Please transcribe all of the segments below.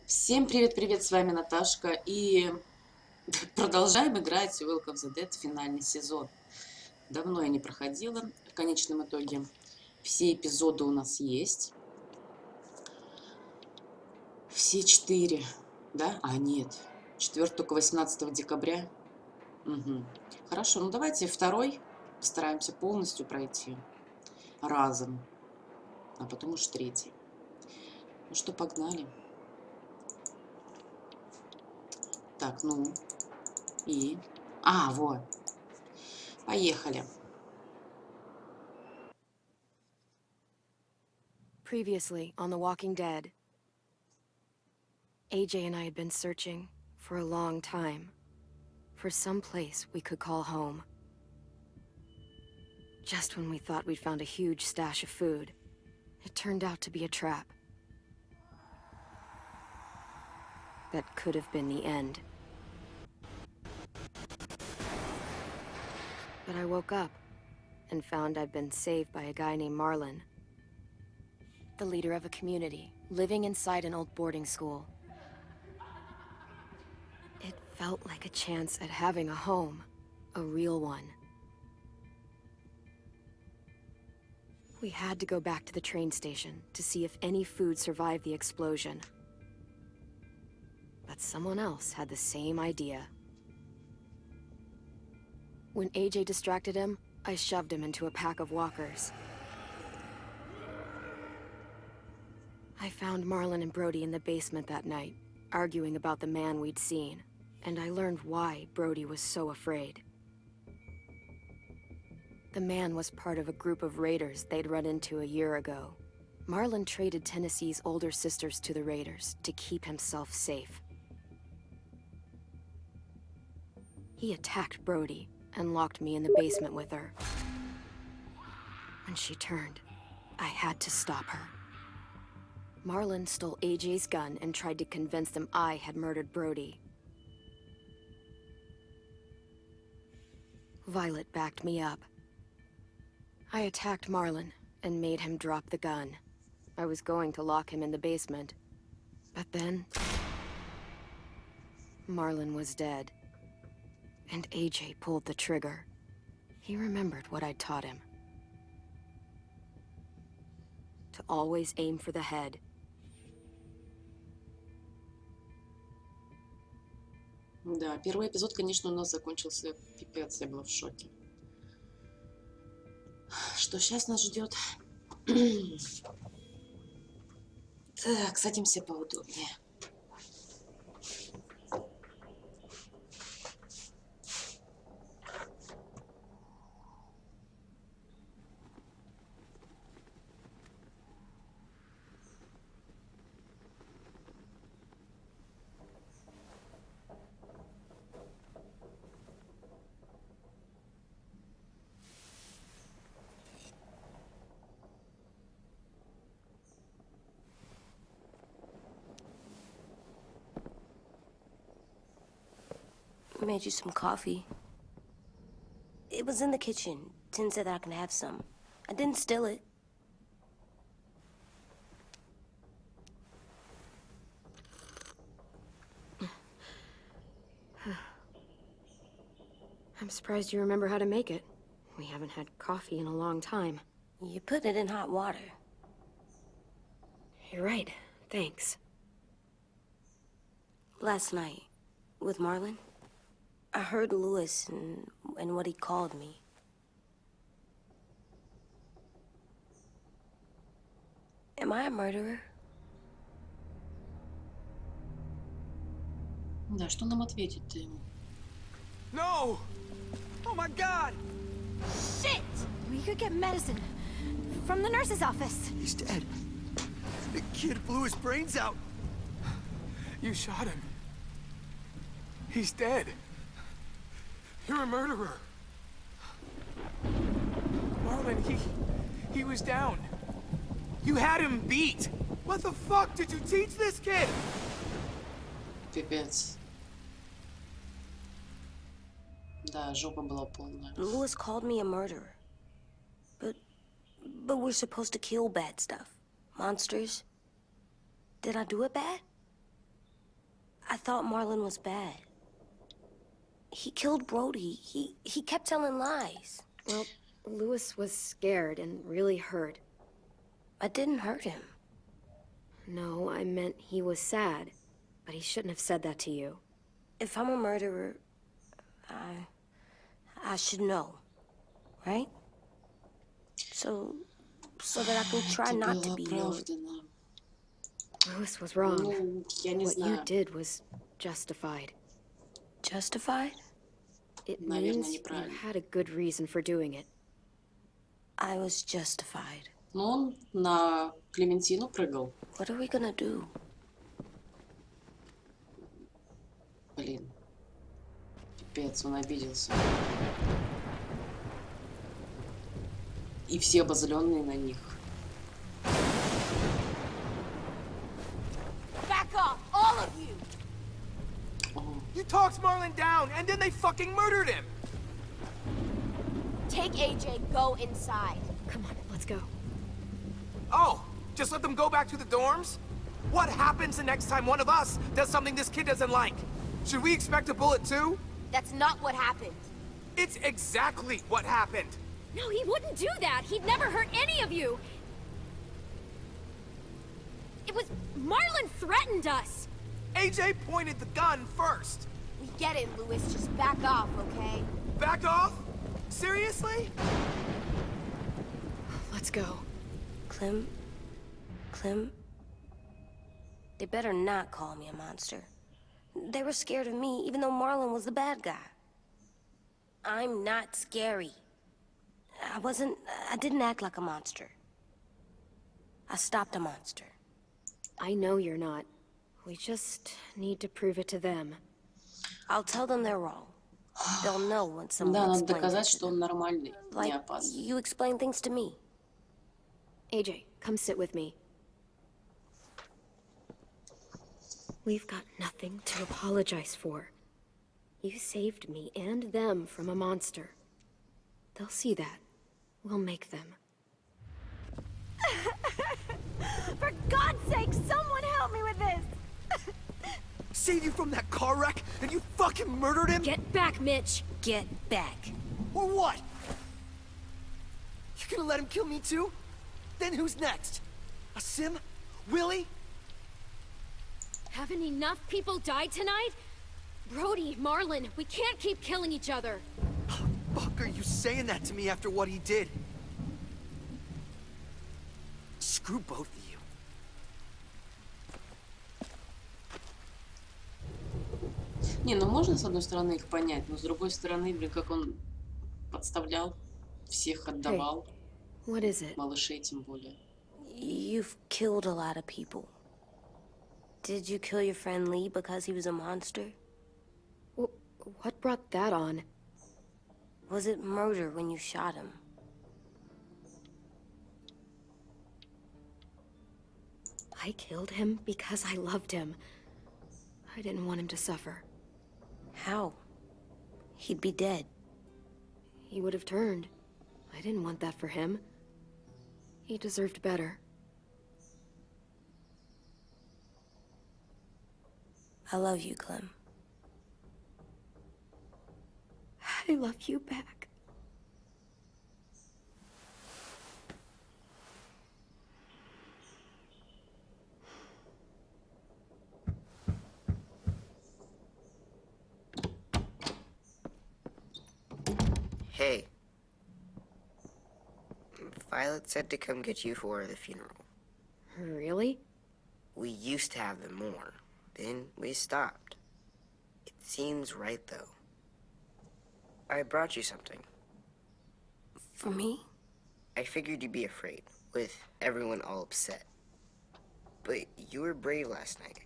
Всем привет-привет, с вами Наташка, и продолжаем играть Welcome the Dead финальный сезон. Давно я не проходила, в конечном итоге все эпизоды у нас есть. Все 4, да? А, нет, 4 только 18 декабря. Угу. Хорошо, ну давайте второй постараемся полностью пройти разом, а потом уж третий. Ну что, погнали. Так, ну и... А, вот. Поехали. Previously on The Walking Dead, AJ and I had been searching for a long time for some place we could call home. Just when we thought we'd found a huge stash of food, it turned out to be a trap. That could have been the end. But I woke up and found I'd been saved by a guy named Marlon, the leader of a community living inside an old boarding school. It felt like a chance at having a home, a real one. We had to go back to the train station to see if any food survived the explosion. But someone else had the same idea. When AJ distracted him, I shoved him into a pack of walkers. I found Marlon and Brody in the basement that night, arguing about the man we'd seen, and I learned why Brody was so afraid. The man was part of a group of raiders they'd run into a year ago. Marlon traded Tennessee's older sisters to the raiders to keep himself safe. He attacked Brody and locked me in the basement with her. When she turned, I had to stop her. Marlon stole AJ's gun and tried to convince them I had murdered Brody. Violet backed me up. I attacked Marlon and made him drop the gun. I was going to lock him in the basement, but then Marlon was dead, and AJ pulled the trigger. He remembered what I'd taught him. To always aim for the head. Да, первый эпизод, конечно, у нас закончился пипец, я была в шоке. Что сейчас нас ждет? Так, садимся поудобнее. I made you some coffee. It was in the kitchen. Tin said that I can have some. I didn't steal it. I'm surprised you remember how to make it. We haven't had coffee in a long time. You put it in hot water. You're right. Thanks. Last night, with Marlon, I heard Lewis and what he called me. Am I a murderer? Да, что нам ответить-то ему? No! Oh my God! Shit! We could get medicine from the nurse's office. He's dead. The kid blew his brains out. You shot him. He's dead. You're a murderer. Marlon, he was down. You had him beat. What the fuck did you teach this kid? Пипец. Да, жопа была полная. Lewis called me a murderer. But we're supposed to kill bad stuff. Monsters. Did I do it bad? I thought Marlon was bad. He killed Brody. He kept telling lies. Well, Lewis was scared and really hurt. I didn't hurt him. No, I meant he was sad. But he shouldn't have said that to you. If I'm a murderer, I should know, right? So that I can try Это not было to be you. оправдано. Lewis was wrong. Ну, я не What you знаю. did was justified. Justified? It Наверное, means you неправильно. had a good reason for doing it. I was justified. Но он на Клементину прыгал. What are we gonna do? Блин. Пипец, он обиделся. И все обозленные на них. Back off, all of you! О, You talked Marlon down, and then they fucking murdered him! Take AJ, go inside. Come on, let's go. Oh, just let them go back to the dorms? What happens the next time one of us does something this kid doesn't like? Should we expect a bullet too? That's not what happened. It's exactly what happened. No, he wouldn't do that. He'd never hurt any of you. It was... Marlon threatened us. AJ pointed the gun first. We get it, Lewis. Just back off, okay? Back off? Seriously? Let's go. Clem? They better not call me a monster. They were scared of me, even though Marlon was the bad guy. I'm not scary. I didn't act like a monster. I stopped a monster. I know you're not. We just need to prove it to them. I'll tell them they're wrong. They'll know when someone да, надо explains доказать, it to что он them. нормальный, не Like, опасный. you explain things to me. AJ, come sit with me. We've got nothing to apologize for. You saved me and them from a monster. They'll see that. We'll make them. For God's sake, someone help me with this! Saved you from that car wreck, and you fucking murdered him? Get back, Mitch! Get back. Or what? You gonna let him kill me too? Then who's next? A Sim? Willie? Haven't enough people died tonight? Brody, Marlon, we can't keep killing each other. Fuck are you saying that to me after what he did? Screw both of you. Не, ну можно с одной стороны их понять, но с другой стороны, блин, как он подставлял, всех отдавал, What is it? малышей тем более. You've killed a lot of people. Did you kill your friend Lee because he was a monster? What brought that on? Was it murder when you shot him? I killed him because I loved him. I didn't want him to suffer. How? He'd be dead. He would have turned. I didn't want that for him. He deserved better. I love you, Clem. I love you back. Hey. Violet said to come get you for the funeral. Really? We used to have them more. Then we stopped. It seems right, though. I brought you something. For me? I figured you'd be afraid, with everyone all upset. But you were brave last night.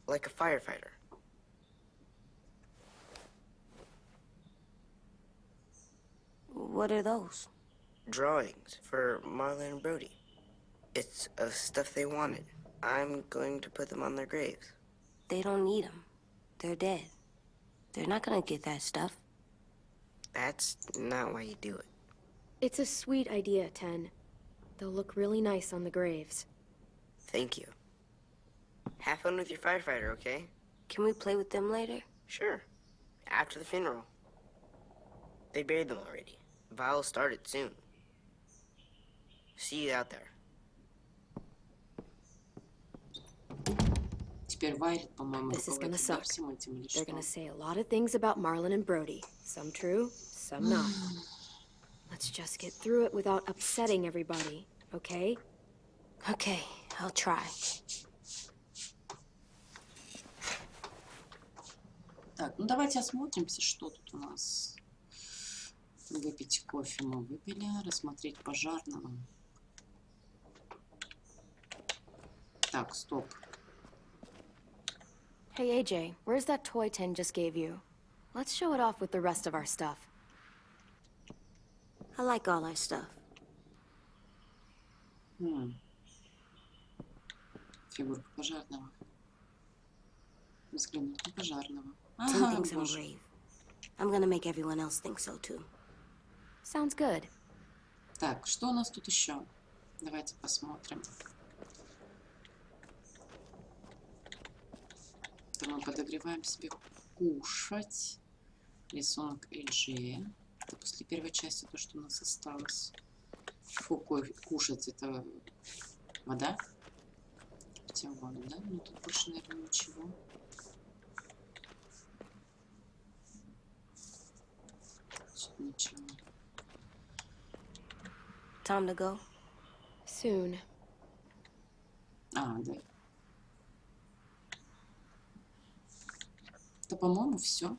Like a firefighter. What are those? Drawings for Marlon and Brody. It's of stuff they wanted. I'm going to put them on their graves. They don't need them. They're dead. They're not gonna get that stuff. That's not why you do it. It's a sweet idea, Ten. They'll look really nice on the graves. Thank you. Have fun with your firefighter, okay? Can we play with them later? Sure. After the funeral. They buried them already. Vile started soon. See you out there. Теперь Вайлет, по-моему, This is gonna руководит, да, suck. всем этим или They're что? gonna say a lot of things about Marlon and Brody. Some true, some not. Let's just get through it without upsetting everybody, okay? Okay, I'll try. Так, ну давайте осмотримся, что тут у нас. Выпить кофе мы выпили, рассмотреть пожарного. Так, стоп. Hey AJ, where's that toy Ten just gave you? Let's show it off with the rest of our stuff. I like all our stuff. Фигурка пожарного. Взглянуть на пожарного. Ten Ага, thinks I'm боже. brave. I'm gonna make everyone else think so too. Sounds good. Так, что у нас тут еще? Давайте посмотрим. Это мы подогреваем себе кушать. Рисунок Эльджея. Это после первой части то, что у нас осталось. Фу, кушать это вода. Пьем воду, да? Ну тут больше, наверное, ничего. Что-то ничего. Time to go? Soon. А, да. Это, по-моему, все.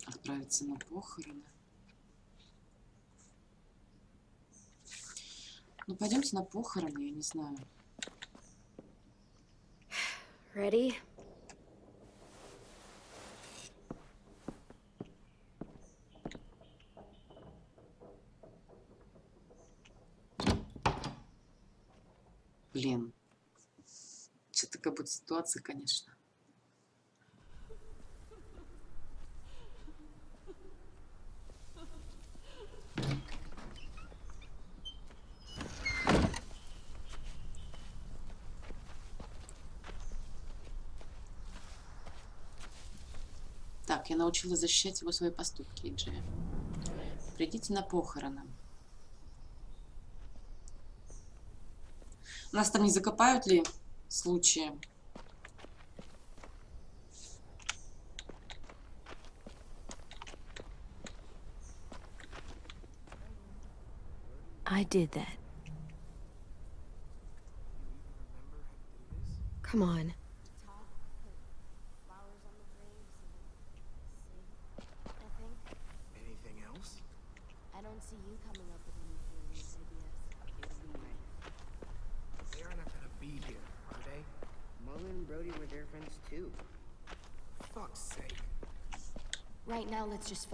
Отправиться на похороны. Ну, пойдемте на похороны, я не знаю. Ready? Блин. Что-то как будто ситуация, конечно. Так, я научилась защищать его свои поступки, Джей. Придите на похороны. Нас там не закопают ли случаи? I did that. Come on. Anything else? I don't see you coming up with any brilliant ideas. They're not gonna be here, are they? Marlon and Brody were their friends too. Fuck's sake. Right now, let's just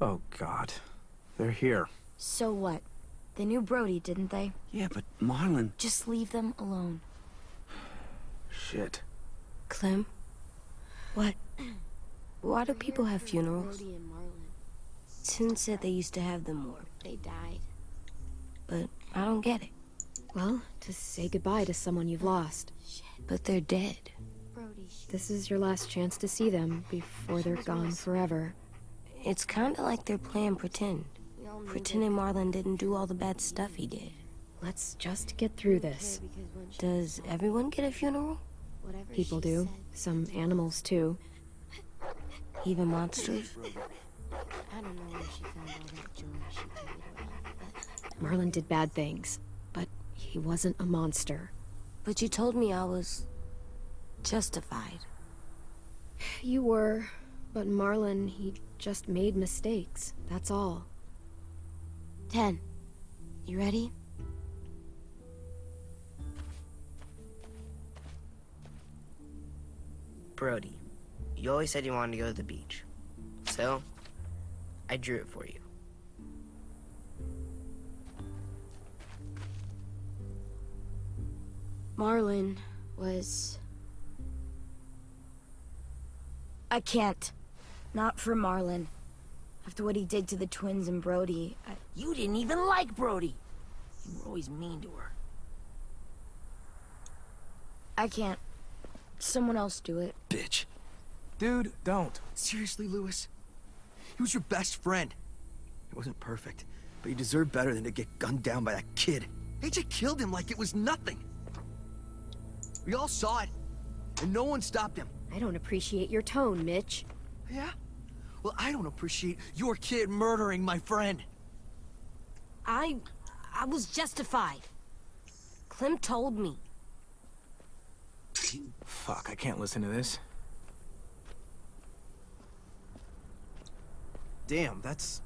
Oh, God. They're here. So what? They knew Brody, didn't they? Yeah, but Marlon... Just leave them alone. Shit. Clem? What? Why do people have funerals? Brody and Marlon. Tin said they used to have them more, They died. but I don't get it. Well, to say goodbye to someone you've lost. But they're dead. Brody. This is your last chance to see them before they're gone forever. It's kinda like they're playing pretend. Pretending Marlon didn't do all the bad stuff he did. Let's just get through this. Does everyone get a funeral? People do. Some animals, too. Even monsters? I don't know where she found all that joy she carried around, but Marlon did bad things, but he wasn't a monster. But you told me I was... justified. You were, but Marlon, he just made mistakes. That's all. 10. You ready? Brody, you always said you wanted to go to the beach. So, I drew it for you. Marlon was... I can't. Not for Marlon. After what he did to the twins and Brody, You didn't even like Brody. You were always mean to her. I can't. Someone else do it. Bitch. Dude, don't. Seriously, Lewis? He was your best friend. He wasn't perfect, but he deserved better than to get gunned down by that kid. AJ killed him like it was nothing. We all saw it, and no one stopped him. I don't appreciate your tone, Mitch. Yeah? Well, I don't appreciate your kid murdering my friend. I was justified. Clem told me. Fuck, I can't listen to this. Damn, that's...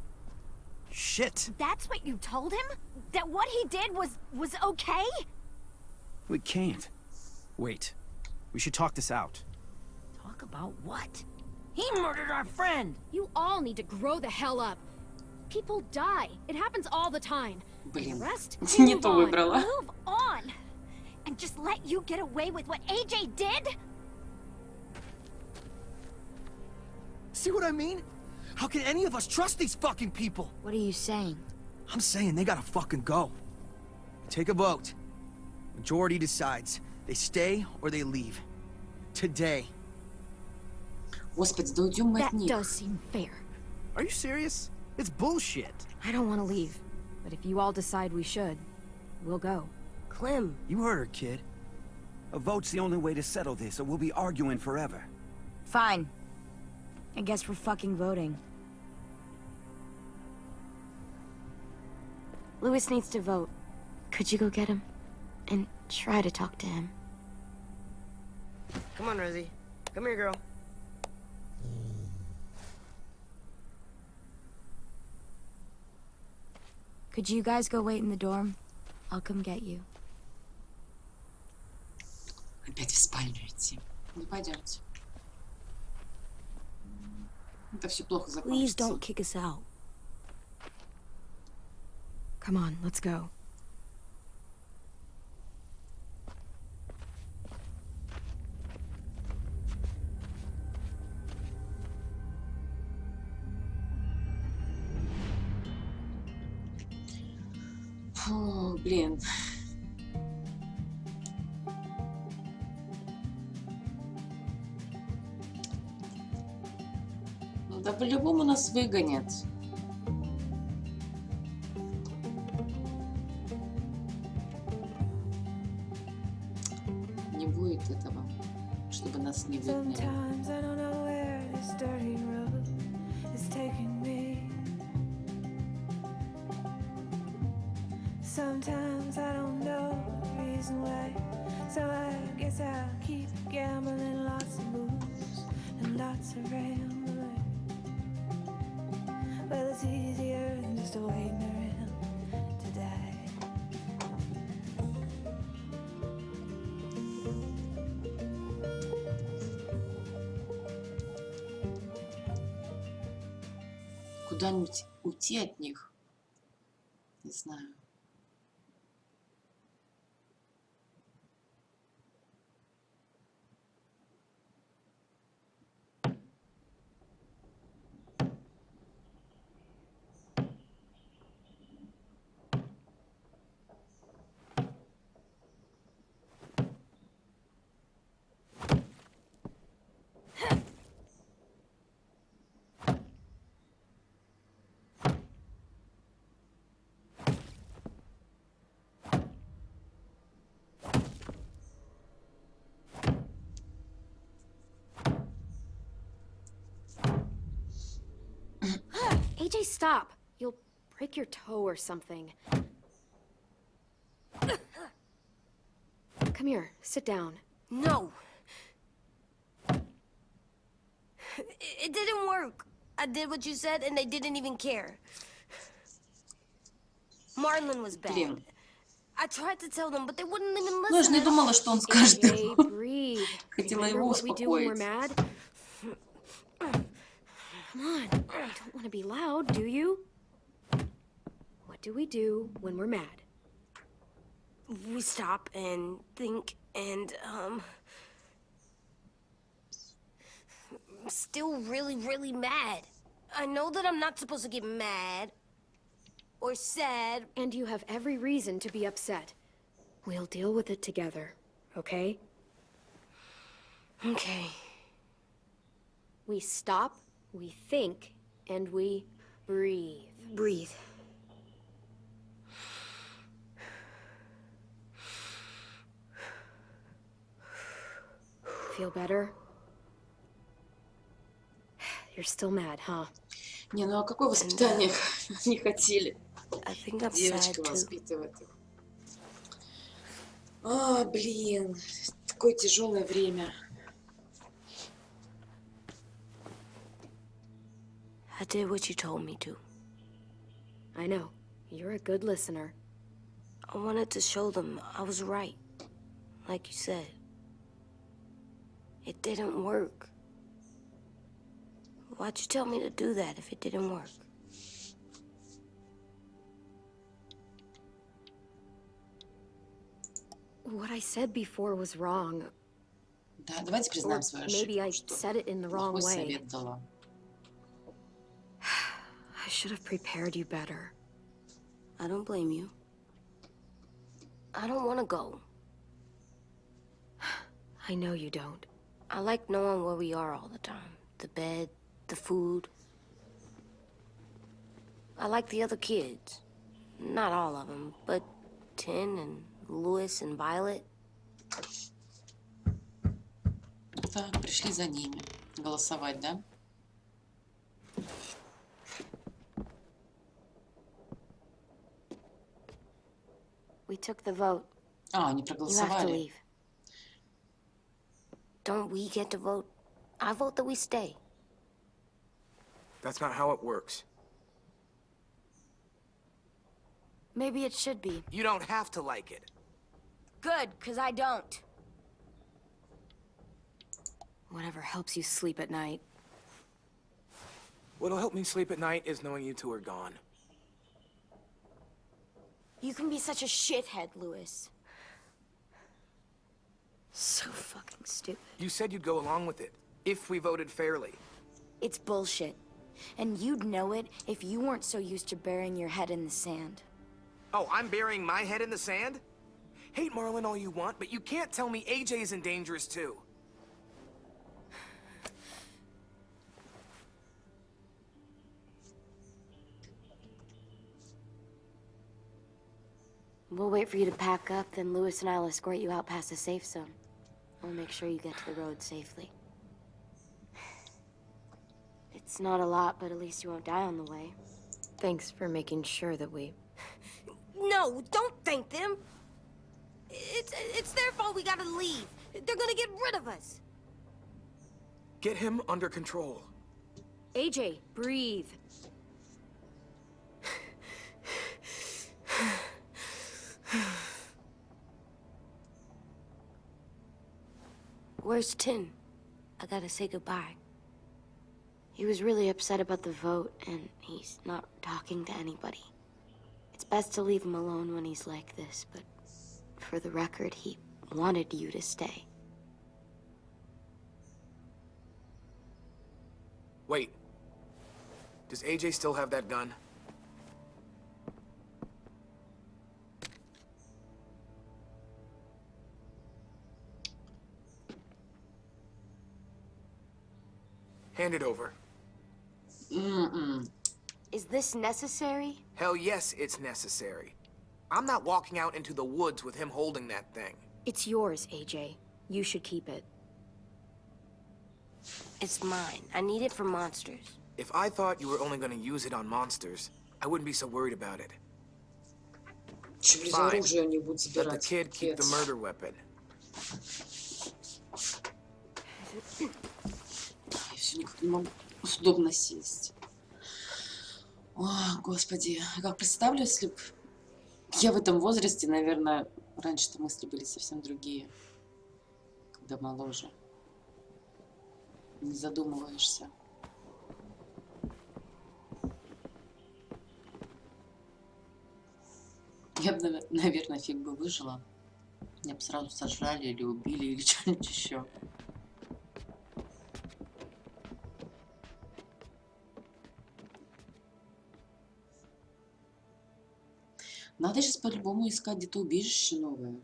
shit. That's what you told him? That what he did was okay? We can't. Wait. We should talk this out. Talk about what? He murdered our friend! You all need to grow the hell up. People die. It happens all the time. Блин, Rest, не move то on. выбрала. Move on! And just let you get away with what AJ did? See what I mean? How can any of us trust these fucking people? What are you saying? I'm saying they gotta fucking go. Take a vote. Majority decides. They stay or they leave. Today. Господи, да уйдем мы от That них. does seem fair. Are you serious? It's bullshit. I don't want to leave, but if you all decide we should, we'll go. Clem, You heard her, kid. A vote's the only way to settle this, or we'll be arguing forever. Fine. I guess we're fucking voting. Lewis needs to vote. Could you go get him? And try to talk to him. Come on, Rosie. Come here, girl. Could you guys go wait in the dorm? I'll come get you. Опять в спальню идти. Ну, пойдемте. Это все плохо Please закончится. don't kick us out. Come on, let's go. Фу, блин. Ну да по-любому нас выгонят. Не будет этого, чтобы нас не выгнали. Sometimes I don't know where this dirty road is taking me. Sometimes I don't know the reason why. So I guess I'll keep gambling, lots of moves and lots of rambling. Well, it's easier than just waiting around to die. Куда-нибудь уйти от них? Не знаю. AJ, stop. You'll break your toe or something. Come here, sit down. No! It didn't work. I did what you said and they didn't even care. Marlon was bad. Блин. I tried to tell them, but they wouldn't even listen. Ну, я же не думала, что он скажет. AJ, breathe. Хотела Remember его what we do when we're успокоить. mad? Come on, you don't want to be loud, do you? What do we do when we're mad? We stop and think and, I'm still really, really mad. I know that I'm not supposed to get mad or sad. And you have every reason to be upset. We'll deal with it together, okay? Okay. We stop, we think, and we breathe. Breathe. Feel better? You're still mad, huh? Не, ну а какое воспитание не хотели? I think I'm sad Девочка too. воспитывает их. А, блин, такое тяжелое время. I did what you told me to. I know. You're a good listener. I wanted to show them I was right. Like you said. It didn't work. Why'd you tell me to do that if it didn't work? What I said before was wrong. Да, давайте признаем свою Maybe I ошибку, что said it in the wrong плохой way. совет дала. I should have prepared you better. I don't blame you. I don't want to go. I know you don't. I like knowing where we are all the time. The bed, the food. I like the other kids. Not all of them, but Tin and Louis and Violet. Так, пришли за ними. Голосовать, да? We took the vote. А, они You have to проголосовали. leave. Don't we get to vote? I vote that we stay. That's not how it works. Maybe it should be. You don't have to like it. Good, because I don't. Whatever helps you sleep at night. What'll help me sleep at night is knowing you two are gone. You can be such a shithead, Louis. So fucking stupid. You said you'd go along with it, if we voted fairly. It's bullshit. And you'd know it if you weren't so used to burying your head in the sand. Oh, I'm burying my head in the sand? Hate Marlon all you want, but you can't tell me AJ isn't dangerous too. We'll wait for you to pack up, then Louis and I'll escort you out past the safe zone. We'll make sure you get to the road safely. It's not a lot, but at least you won't die on the way. Thanks for making sure that we... No, don't thank them! It's their fault we gotta leave. They're gonna get rid of us. Get him under control. AJ, breathe. Where's Tin? I gotta say goodbye. He was really upset about the vote, and he's not talking to anybody. It's best to leave him alone when he's like this, but for the record, he wanted you to stay. Wait. Does AJ still have that gun? Hand it over. Is this necessary? Hell yes, it's necessary. I'm not walking out into the woods with him holding that thing. It's yours, AJ. You should keep it. It's mine. I need it for monsters. If I thought you were only going to use it on monsters, I wouldn't be so worried about it. Че, без Fine. оружия они будут Let the собирать? kid keep the Капец. murder weapon. Я все никак не могу удобно сесть. О, господи, как представлю, если бы я в этом возрасте, наверное, раньше-то мысли были совсем другие, когда моложе. Не задумываешься. Я бы, наверное, фиг бы выжила. Меня бы сразу сожрали или убили, или что-нибудь еще. Надо сейчас по-любому искать где-то убежище новое.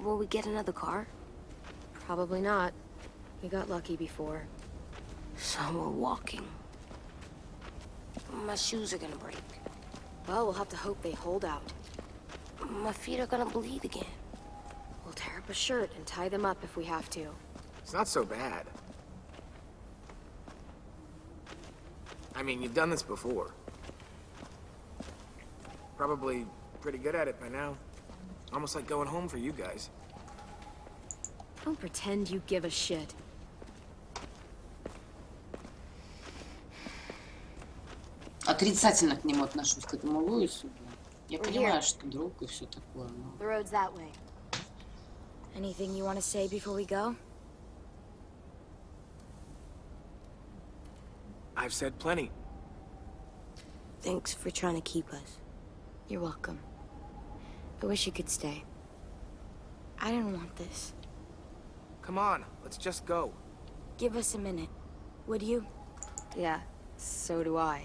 Will we get another car? Probably not. We got lucky before. So we're walking. My shoes are gonna break. Well, we'll have to hope they hold out. My feet are gonna bleed again. We'll tear up a shirt and tie them up if we have to. It's not so bad. I mean, you've done this before. Probably pretty good at it by now. Almost like going home for you guys. Don't pretend you give a shit. Отрицательно к нему отношусь, к этому Луису. Я понимаю, что друг и все такое, но... The road's that way. Anything you want to say before we go? I've said plenty. Thanks for trying to keep us. You're welcome. I wish you could stay. I didn't want this. Come on, let's just go. Give us a minute, would you? Yeah, so do I.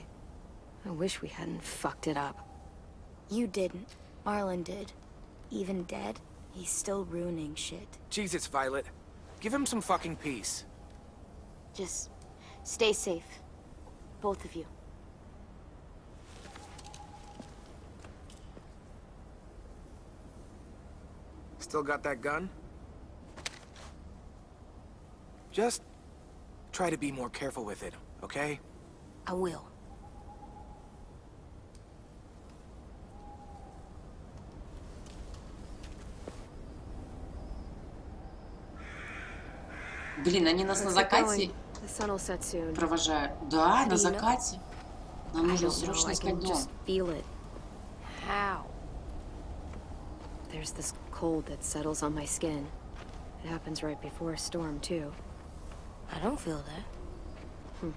I wish we hadn't fucked it up. You didn't. Marlon did. Even dead, he's still ruining shit. Jesus, Violet. Give him some fucking peace. Just stay safe. Both of you. Still got that gun? Just try to be more careful with it, okay? I will. Блин, они нас на Let's get закате going. The sun will set soon. провожают. Да, на do you know? закате. Нам I нужно don't know, срочно I искать can дом. just feel it. How? There's this cold that settles on my skin. It happens right before a storm, too. I don't feel that.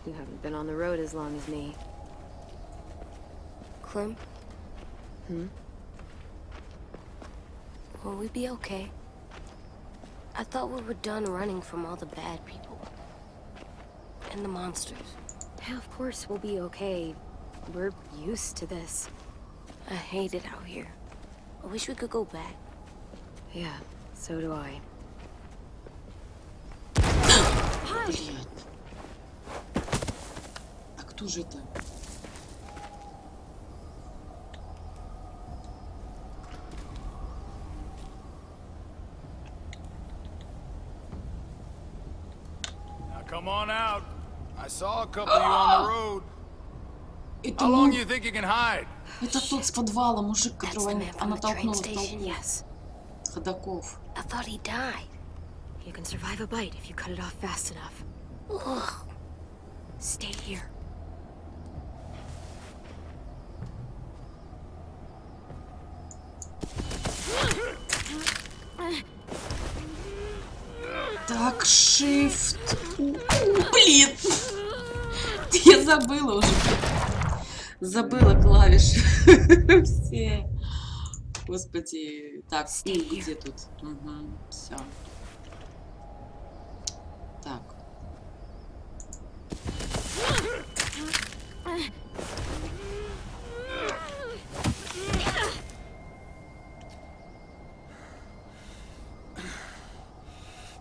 You haven't been on the road as long as me. Clem? Hmm? Will we be okay? I thought we were done running from all the bad people. And the monsters. Yeah, of course we'll be okay. We're used to this. I hate it out here. I wish we could go back. Yeah, so do I. Блин. А кто же это? Now come on out. I saw a couple of you on the road. Это How long он. do you think you can hide? Это тот с подвала, мужик, That's которого the man from она the train толкнула в station. толпу. Yes. Ходаков. I thought he died. You can survive a bite if you cut it off fast enough. Ugh. Stay here. Так, shift. Блин. Я забыла уже. Забыла клавиши. Все. Господи. Так, где тут? Угу, все. Так.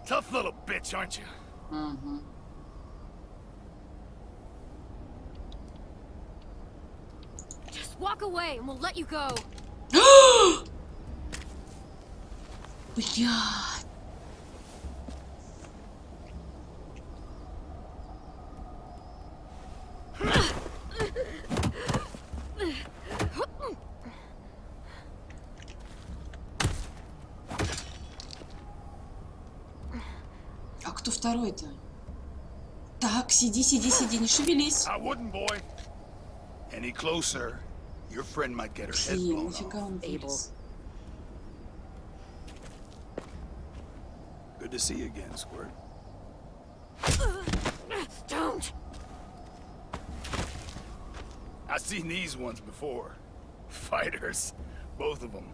Tough little bitch, aren't you? Угу. Just walk away and we'll let you go. Блядь. кто второй-то? Так, сиди, сиди, сиди, не шевелись. I wouldn't, boy. Any closer, your friend might get her head Блин, blown нафига off. он вылез? Good to see you again, Squirt. Don't! I've seen these ones before. Fighters. Both of them.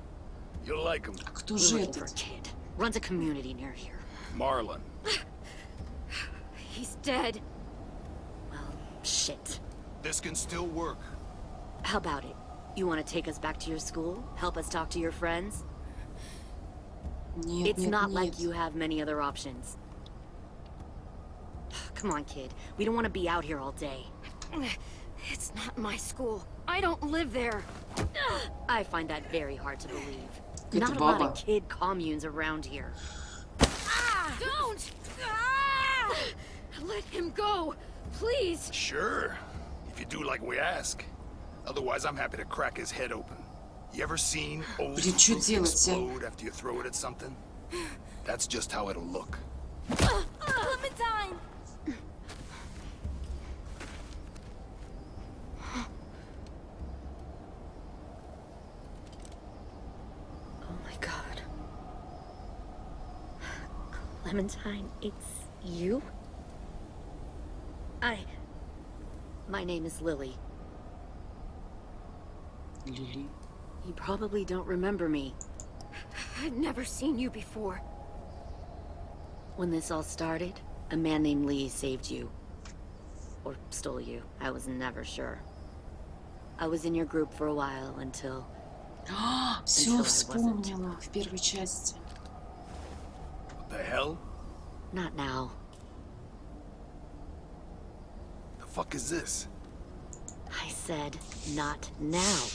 You'll like them. А кто We're же looking for a этот? kid. Runs a community near here. Marlon. He's dead. Well, shit. This can still work. How about it? You want to take us back to your school? Help us talk to your friends? Нет, It's нет, not нет. like you have many other options. Come on, kid. We don't want to be out here all day. It's not my school. I don't live there. I find that very hard to believe. Это Not a lot баба. of kid communes around here. Don't! Let him go, please. Sure. If you do like we ask. Otherwise, I'm happy to crack his head open. You ever seen old Блин, чё fruit делать, а? explode after you throw it at something? That's just how it'll look. Clementine! Oh my god. Clementine, it's you? My name is Lily. Лили. You probably don't remember me. I've never seen you before. When this all started, a man named Lee saved you. Or stole you. I was never sure. I was in your group for a while until... Все Until I вспомнила в первой части. What the hell? Not now. The fuck is this? I said, not now.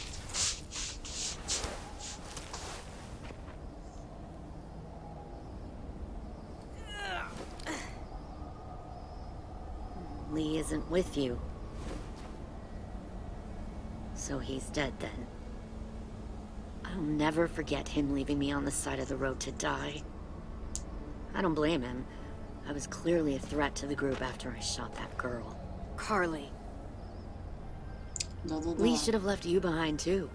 Lee isn't with you. So he's dead then. I'll never forget him leaving me on the side of the road to die. I don't blame him. I was clearly a threat to the group after I shot that girl. Carly. Да-да-да. Lee should have left you behind too.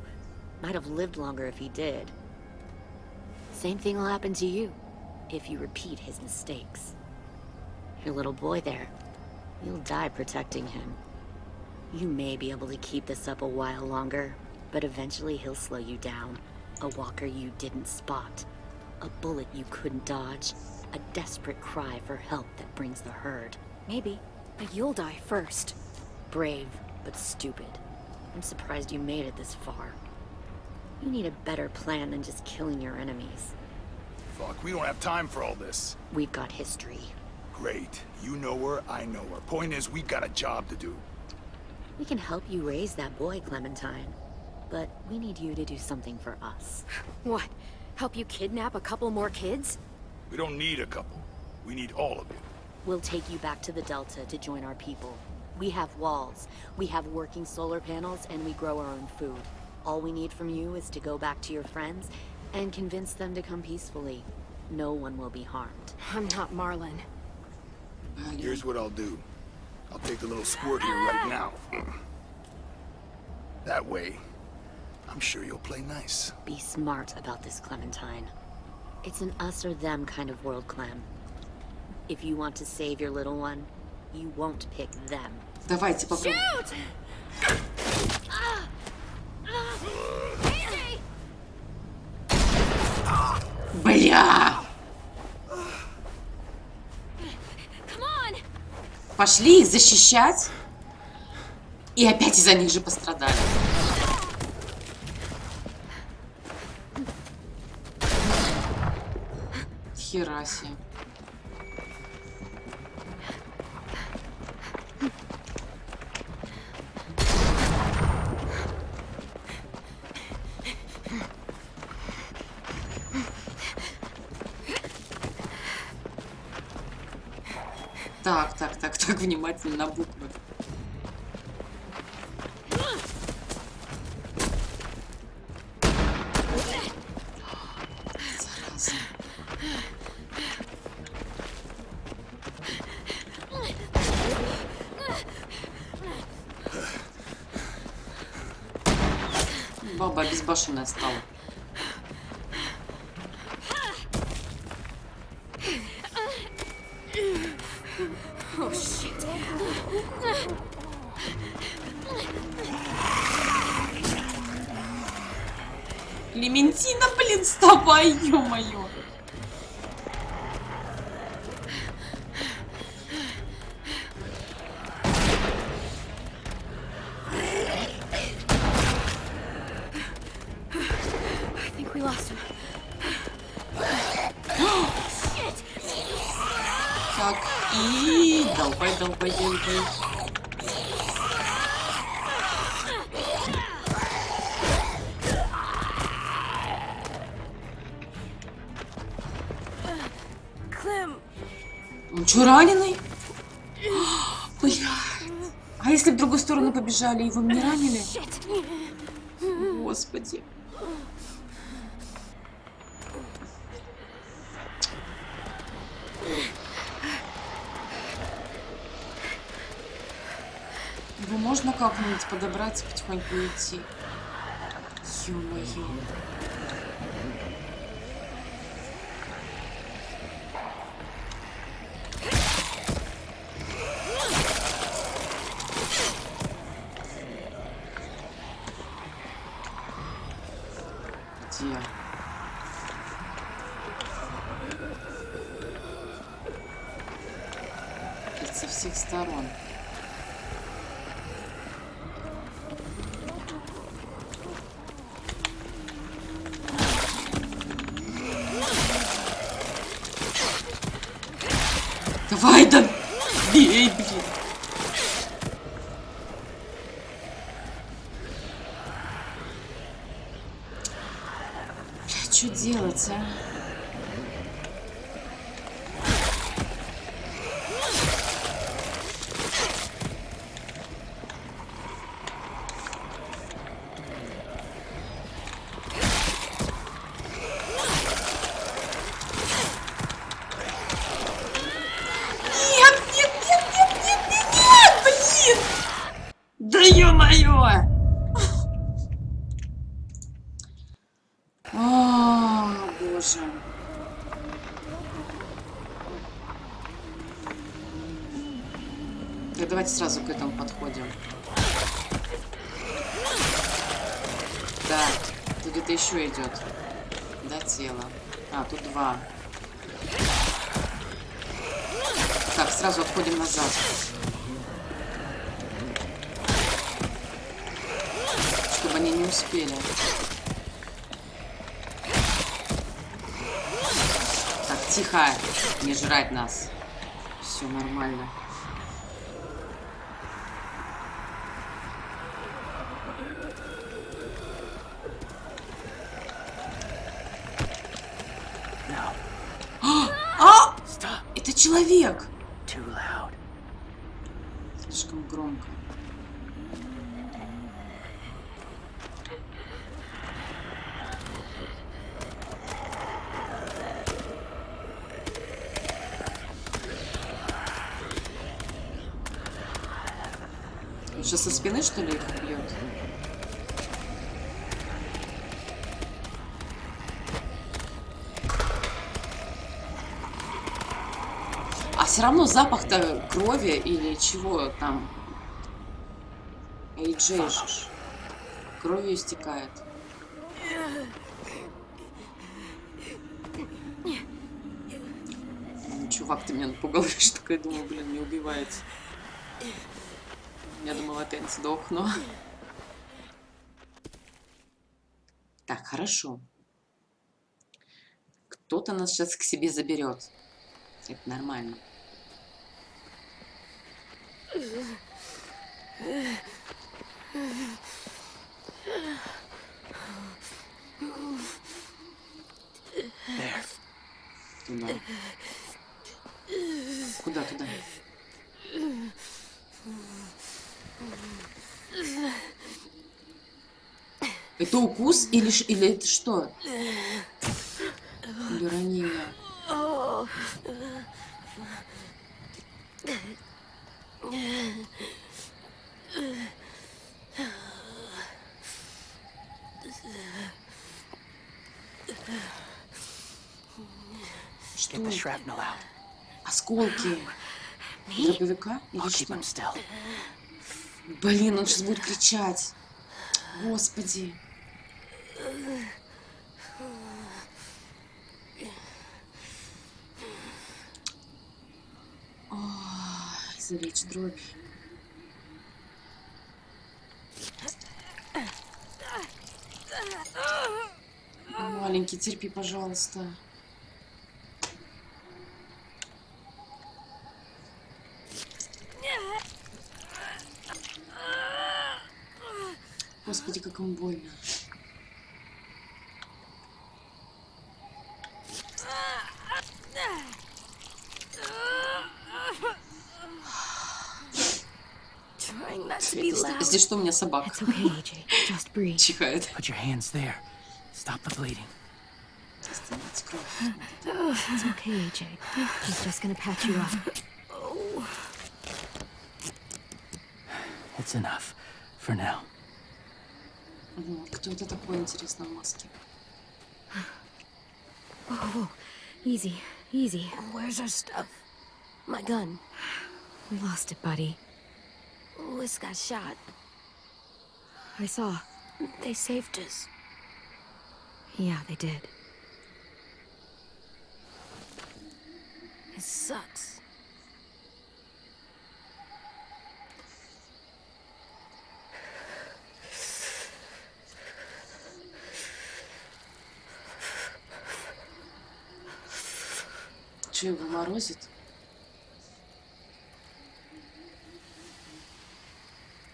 Might have lived longer if he did. Same thing will happen to you if you repeat his mistakes. Your little boy there, you'll die protecting him. You may be able to keep this up a while longer, but eventually he'll slow you down. A walker you didn't spot. A bullet you couldn't dodge. A desperate cry for help that brings the herd. Maybe, but you'll die first. Brave, but stupid. I'm surprised you made it this far. You need a better plan than just killing your enemies. Fuck, we don't have time for all this. We've got history. Great. You know her, I know her. Point is, we've got a job to do. We can help you raise that boy, Clementine. But we need you to do something for us. What? Help you kidnap a couple more kids? We don't need a couple. We need all of you. We'll take you back to the Delta to join our people. We have walls, we have working solar panels, and we grow our own food. All we need from you is to go back to your friends and convince them to come peacefully. No one will be harmed. I'm not Marlon. Here's what I'll do. I'll take the little squirt here right now. That way, I'm sure you'll play nice. Be smart about this, Clementine. It's an us or them kind of world, Clem. If you want to save your little one, you won't pick them. Давайте попробуем. Бля! Пошли их защищать. И опять из-за них же пострадали. Хера себе. Так, внимательно на буквы. Зараза. баба обезбашенная стала. Oh, shit. Клементина, блин, вставай, ё-моё. I think we lost him. Так, и долбай. Clem. Он чё, раненый? Блядь. А если в другую сторону побежали, его не ранили? Господи. Его можно как-нибудь подобрать и потихоньку уйти? Ё-моё. Где? Опять со всех сторон. Давай, да бей, блин. Бля, что делать, а? Да ё-моё! О, боже. Так, давайте сразу к этому подходим. Да, тут где-то еще идет. Да, тело. А, тут два. Так, сразу отходим назад. Чтобы они не успели. Так, тихо, не жрать нас. Все нормально. А! Это человек! Слишком громко. Он сейчас со спины, что ли, их бьет? А все равно запах-то крови или чего там? Джей же кровью истекает. Чувак, ты меня напугал, что такое, думаю, блин, не убивается. Я думала, опять сдохну. Так, хорошо. Кто-то нас сейчас к себе заберет. Это нормально. Туда. Куда туда? Это укус или это что? Или ранение? Что Get the это? shrapnel out. Осколки дробовика или I'll keep что? him still. Блин, он сейчас будет кричать. Господи. Ой, залечь дробь. Маленький, терпи, пожалуйста. Господи, как ему больно. Trying not to be loud. Если что, у меня собака It's okay, AJ. Just breathe. чихает. Put your hands there. Stop the bleeding. Остановите кровь. It's okay, AJ. He's just gonna patch you up. It's enough. For now. Кто это такой, интересно, в маске? Whoa, whoa. Easy, easy. Where's our stuff? My gun. We lost it, buddy. Louis got shot. I saw. They saved us. Yeah, they did. It sucks. Че, его морозит?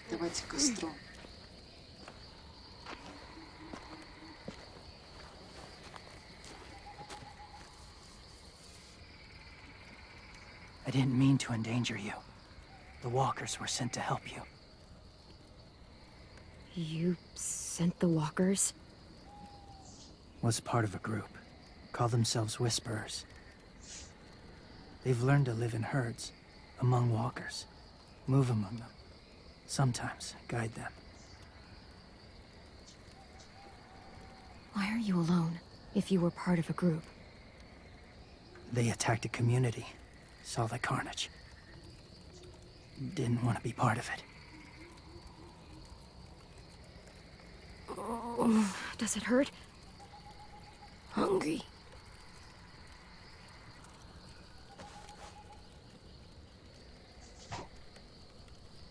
Давайте к костру. I didn't mean to endanger you. The walkers were sent to help you. You sent the walkers? Was part of a group. Call themselves Whisperers. They've learned to live in herds, among walkers. Move among them. Sometimes guide them. Why are you alone, if you were part of a group? They attacked a community. Saw the carnage. Didn't want to be part of it. Does it hurt? Hungry.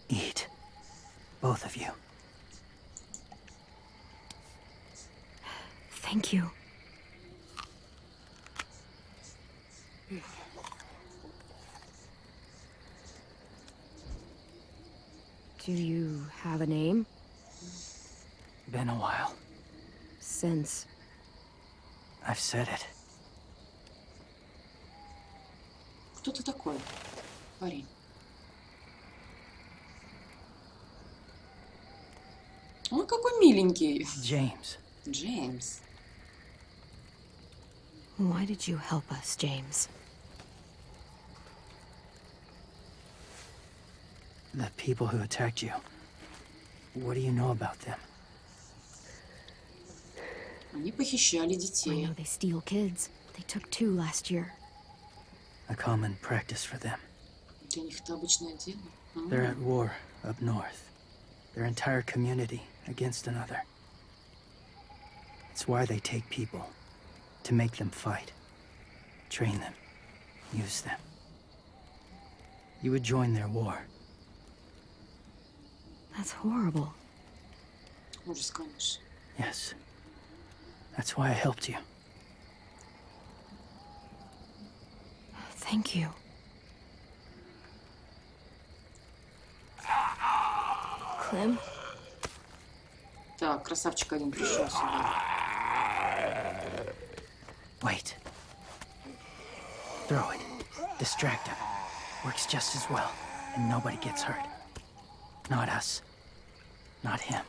Eat. Both of you. Thank you. Do you have a name? Been a while. Since... I've said it. Кто ты такой, парень? Ой, какой миленький. James. Джеймс. Why did you help us, James? The people who attacked you. What do you know about them? Они похищали I детей. know they steal kids. They took 2 last year. A common practice for them. Для них это обычное дело. They're at war up north. Their entire community against another. It's why they take people. To make them fight. Train them. Use them. You would join their war. That's horrible. Ужас, конечно. Yes. That's why I helped you. Thank you. Clem? Так, красавчик один пришел сюда. Wait. Throw it. Distract him. Works just as well, and nobody gets hurt. Not us. Not him.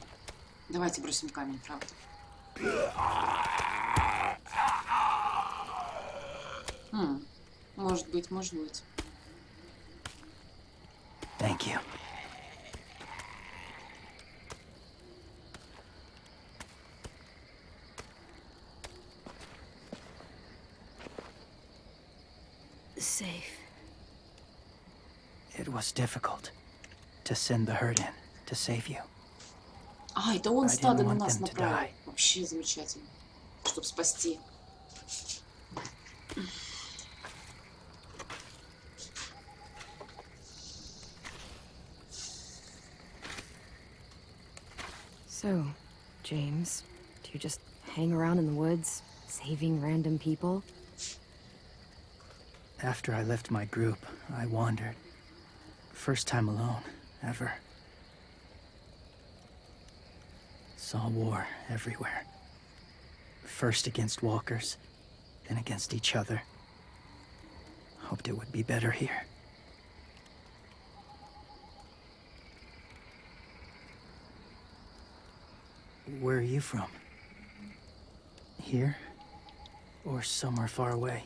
Давайте бросим камень, правда. Может быть, может быть. Thank you. safe. It was difficult to send the herd in to save you. А, это он I didn't стадо на want нас them to направил. die. Вообще замечательно. Чтоб спасти. So, James, do you just hang around in the woods, saving random people? After I left my group, I wandered. First time alone, ever. Saw war everywhere. First against walkers, then against each other. Hoped it would be better here. Where are you from? Here? Or somewhere far away?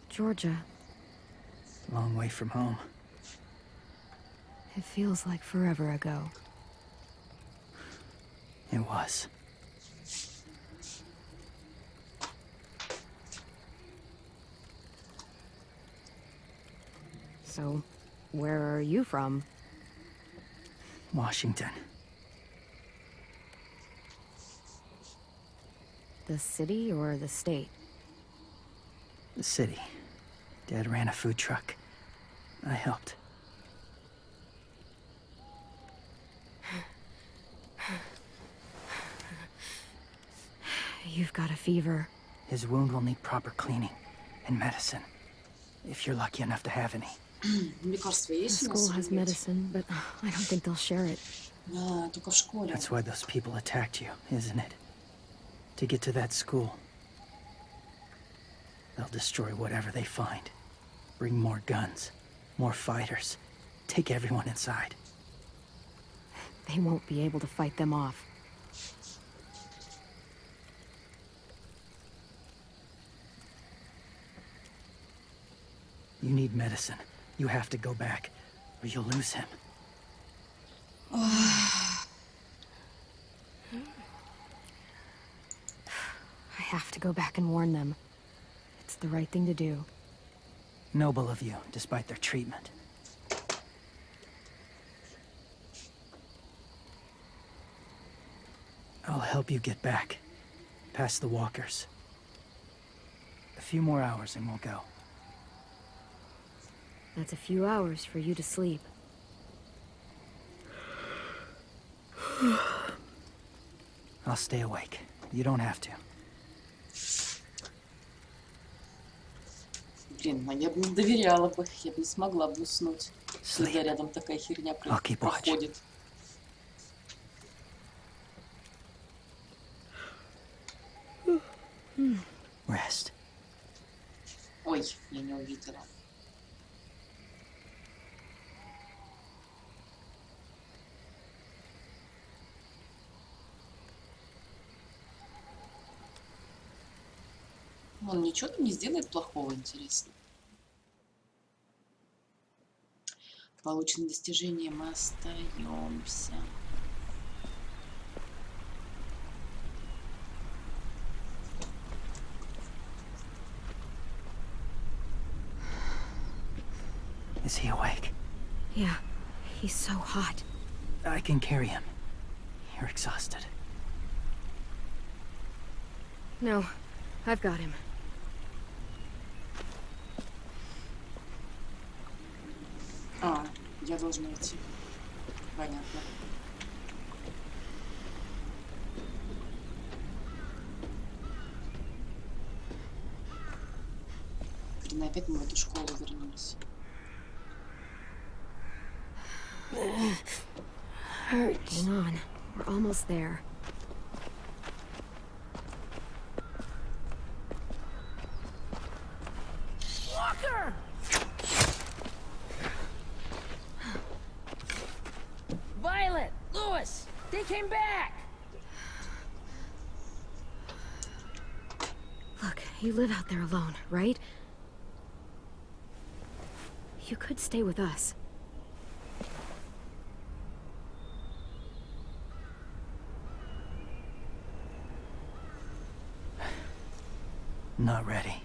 Georgia. Long way from home. It feels like forever ago. It was. So, where are you from? Washington. The city or the state? The city. Dad ran a food truck. I helped. You've got a fever. His wound will need proper cleaning and medicine. If you're lucky enough to have any. Лекарства The есть у school нас? has medicine, but I don't think they'll share it. Да, только в школе. That's why those people attacked you, isn't it? To get to that school. They'll destroy whatever they find. Bring more guns, more fighters. Take everyone inside. They won't be able to fight them off. You need medicine. You have to go back, or you'll lose him. I have to go back and warn them. It's the right thing to do. Noble of you, despite their treatment. I'll help you get back, past the walkers. A few more hours and we'll go. That's a few hours for you to sleep. I'll stay awake. You don't have to. Блин, а я бы не доверяла бы. Я бы не смогла бы уснуть, Sleep. когда рядом такая херня I'll keep watch. проходит. Rest. Ой, я не увидела. Он ничего там не сделает плохого, интересно. Полученное достижение, мы остаемся. Is he awake? Yeah, he's so hot. I can carry him. You're exhausted. No, I've got him. А, я должна идти. Понятно. Блин, опять мы в эту школу вернулись. Hang on, we're almost there. Walker! Violet! Lewis! They came back! Look, you live out there alone, right? You could stay with us. Not ready.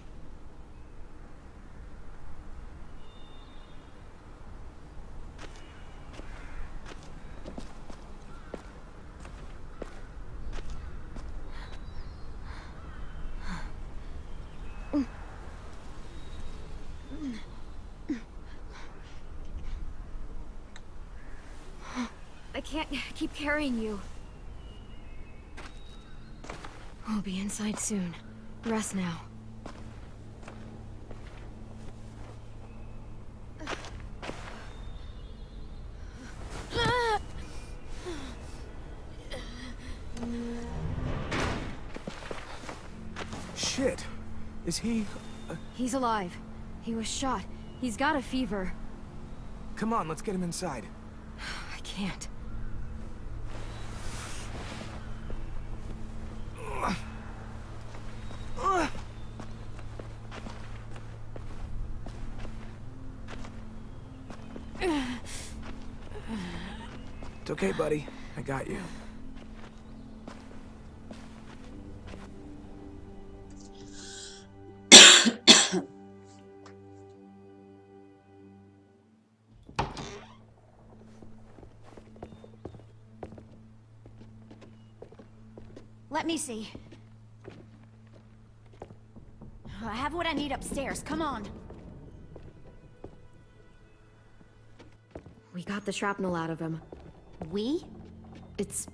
can't keep carrying you. We'll be inside soon. Rest now. Shit. Is he... He's alive. He was shot. He's got a fever. Come on, let's get him inside. I can't. It's okay, buddy. I got you. Let me see. I have what I need upstairs. Come on. We got the shrapnel out of him. We? It's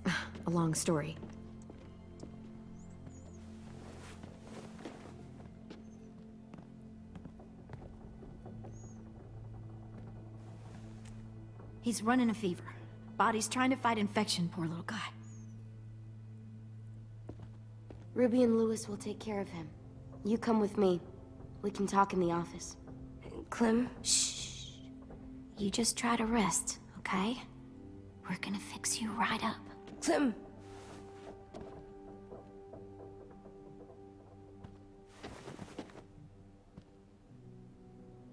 a long story. He's running a fever. Body's trying to fight infection, poor little guy. Ruby and Lewis will take care of him. You come with me. We can talk in the office. Clem, shh. You just try to rest, okay? We're gonna fix you right up. Clem!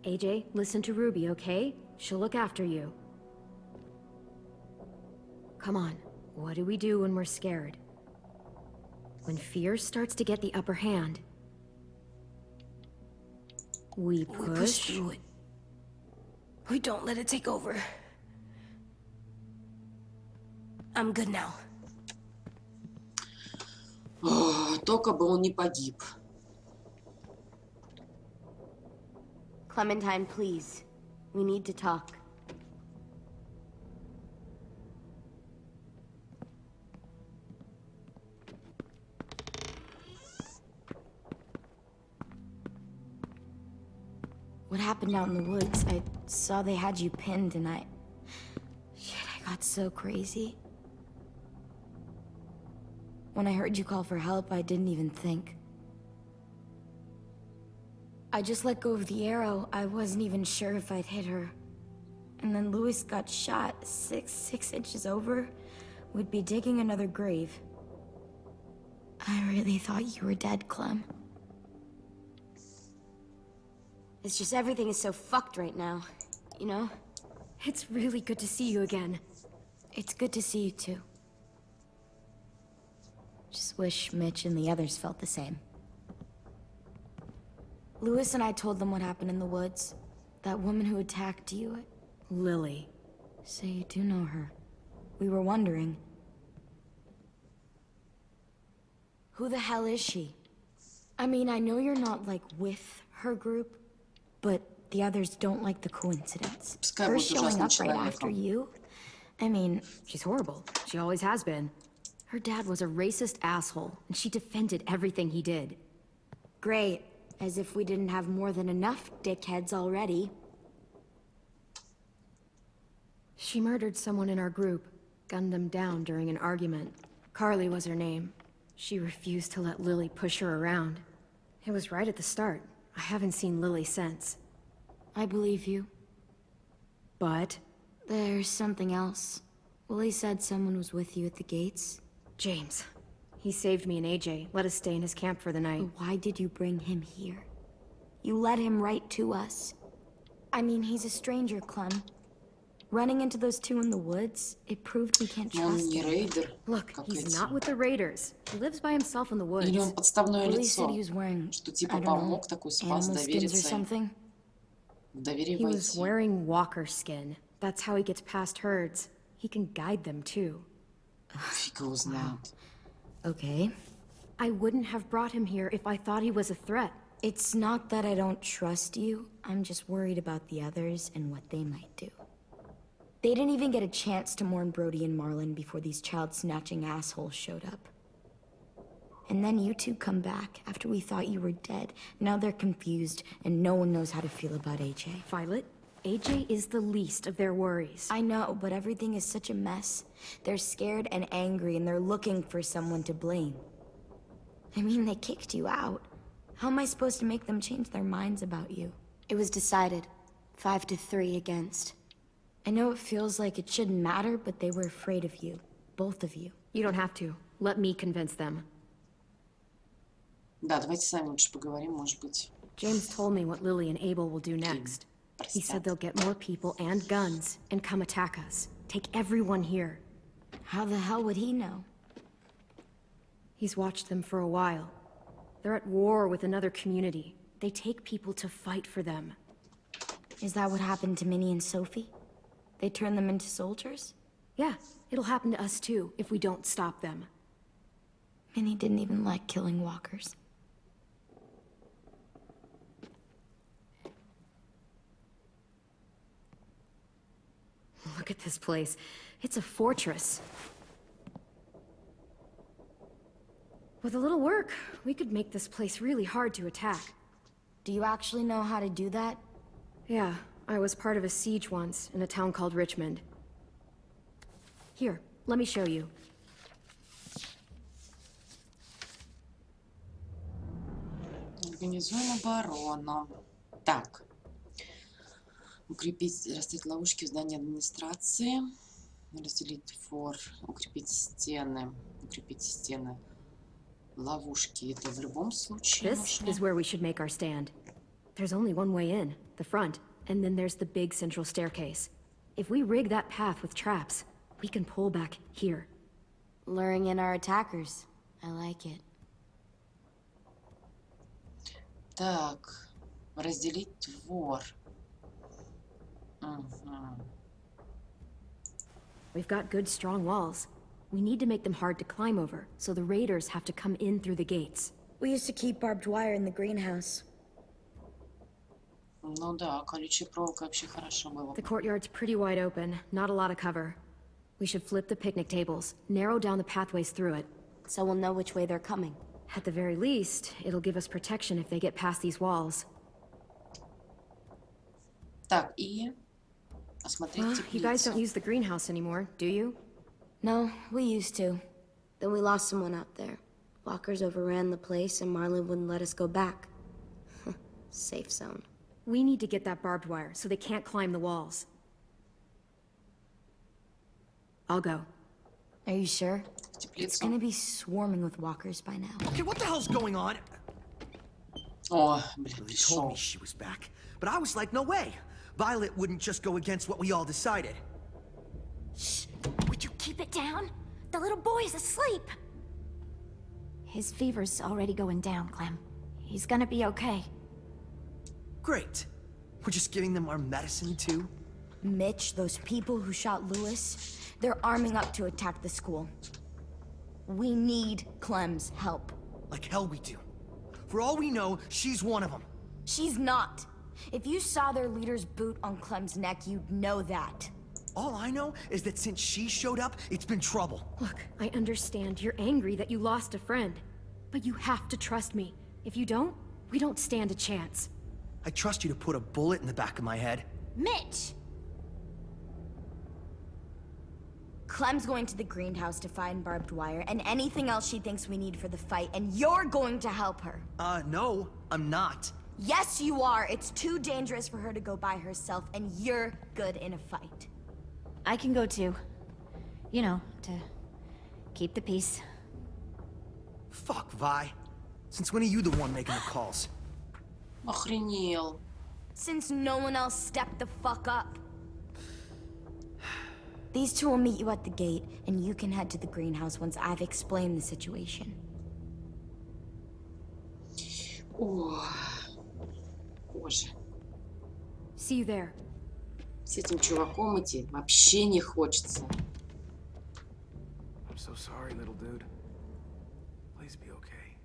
AJ, listen to Ruby, okay? She'll look after you. Come on, what do we do when we're scared? When fear starts to get the upper hand, we push through it. We don't let it take over. I'm good now. Только бы он не погиб. Clementine, please. We need to talk. What happened out in the woods? I saw they had you pinned and Shit, I got so crazy. When I heard you call for help, I didn't even think. I just let go of the arrow. I wasn't even sure if I'd hit her. And then Lewis got shot 6 inches over. We'd be digging another grave. I really thought you were dead, Clem. It's just everything is so fucked right now, you know? It's really good to see you again. It's good to see you too. Just wish Mitch and the others felt the same. Lewis and I told them what happened in the woods. That woman who attacked you. Lily. So you do know her. We were wondering. Who the hell is she? I mean, I know you're not, like, with her group, but the others don't like the coincidence. Her showing up right after you? I mean... She's horrible. She always has been. Her dad was a racist asshole, and she defended everything he did. Great. As if we didn't have more than enough dickheads already. She murdered someone in our group, gunned them down during an argument. Carly was her name. She refused to let Lily push her around. It was right at the start. I haven't seen Lily since. I believe you. But? There's something else. Willie said someone was with you at the gates. James. He saved me and AJ, let us stay in his camp for the night. But why did you bring him here? You led him right to us. I mean, he's a stranger, Clem. Running into those two in the woods, it proved we can't trust him. Look, he's not with the raiders. He lives by himself in the woods. Или он подставное Willie лицо, said he was wearing, что типа I don't know, помог такой спас, animal skins or довериться. something. В доверие He was войти. wearing walker skin. That's how he gets past herds. He can guide them too. Фиг его знает. Okay. I wouldn't have brought him here if I thought he was a threat. It's not that I don't trust you. I'm just worried about the others and what they might do. They didn't even get a chance to mourn Brody and Marlon before these child-snatching assholes showed up. And then you two come back after we thought you were dead. Now they're confused, and no one knows how to feel about AJ. Violet, AJ is the least of their worries. I know, but everything is such a mess. They're scared and angry, and they're looking for someone to blame. I mean, they kicked you out. How am I supposed to make them change their minds about you? It was decided. 5-3 against. I know it feels like it shouldn't matter, but they were afraid of you. Both of you. You don't have to. Let me convince them. Да, давайте сами лучше поговорим, может быть. James told me what Lily and Abel will do next. He said they'll get more people and guns and come attack us. Take everyone here. How the hell would he know? He's watched them for a while. They're at war with another community. They take people to fight for them. Is that what happened to Minnie and Sophie? They turn them into soldiers? Yeah, it'll happen to us too if we don't stop them. Minnie didn't even like killing walkers. Look at this place. It's a fortress. With a little work, we could make this place really hard to attack. Do you actually know how to do that? Yeah, I was part of a siege once in a town called Richmond. Here, let me show you. Организуем оборону. Так. Укрепить, расставить ловушки в здании администрации. Разделить фор. Укрепить стены. Укрепить стены. Ловушки. Это в любом случае This нужно. is where we should make our stand. There's only one way in, the front, and then there's the big central staircase. If we rig that path with traps, we can pull back here. Luring in our attackers. I like it. Так. Разделить двор. Угу. We've got good, strong walls. We need to make them hard to climb over, so the raiders have to come in through the gates. We used to keep barbed wire in the greenhouse. Ну да, колючая проволока вообще хорошо было. The courtyard's pretty wide open, not a lot of cover. We should flip the picnic tables, narrow down the pathways through it. So we'll know which way they're coming. At the very least, it'll give us protection if they get past these walls. Так, и осмотреть Well, you guys теплицу. don't use the greenhouse anymore, do you? No, we used to. Then we lost someone out there. Walkers overran the place and Marlon wouldn't let us go back. Safe zone. We need to get that barbed wire so they can't climb the walls. I'll go. Are you sure? В It's теплицу. gonna be swarming with walkers by now. Okay, what the hell's going on? О, блин, Lily told me пришел. she was back, but I was like, no way. Violet wouldn't just go against what we all decided. Shh! Would you keep it down? The little boy's asleep! His fever's already going down, Clem. He's gonna be okay. Great. We're just giving them our medicine, too? Mitch, those people who shot Lewis, they're arming up to attack the school. We need Clem's help. Like hell we do. For all we know, she's one of them. She's not. If you saw their leader's boot on Clem's neck, you'd know that. All I know is that since she showed up, it's been trouble. Look, I understand you're angry that you lost a friend. But you have to trust me. If you don't, we don't stand a chance. I trust you to put a bullet in the back of my head. Mitch! Clem's going to the greenhouse to find barbed wire and anything else she thinks we need for the fight, and you're going to help her. No, I'm not. Yes, you are. It's too dangerous for her to go by herself, and you're good in a fight. I can go too. You know, to keep the peace. Fuck, Vi. Since when are you the one making the calls? Охренел. Since no one else stepped the fuck up. These two will meet you at the gate, and you can head to the greenhouse once I've explained the situation. О, боже. See you there. С этим чуваком идти вообще не хочется. I'm so sorry, little dude. Please be okay.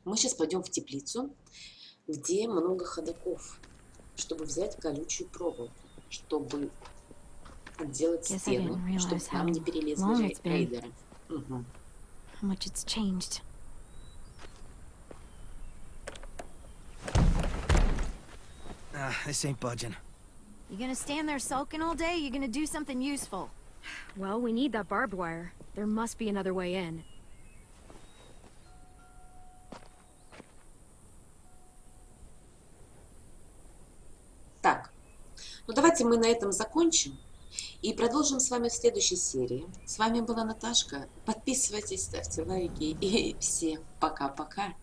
Мы сейчас пойдем в теплицу, где много ходоков, чтобы взять колючую проволоку, чтобы отделать Guess I didn't стену, realize чтобы к нам не how перелезли long it's been. рейдеры. Угу. How much it's changed. This ain't budging. You gonna stand there sulking all day? You gonna do something useful? Well, we need that barbed wire. There must be another way in. Так, ну давайте мы на этом закончим и продолжим с вами в следующей серии. С вами была Наташка. Подписывайтесь, ставьте лайки и всем пока-пока.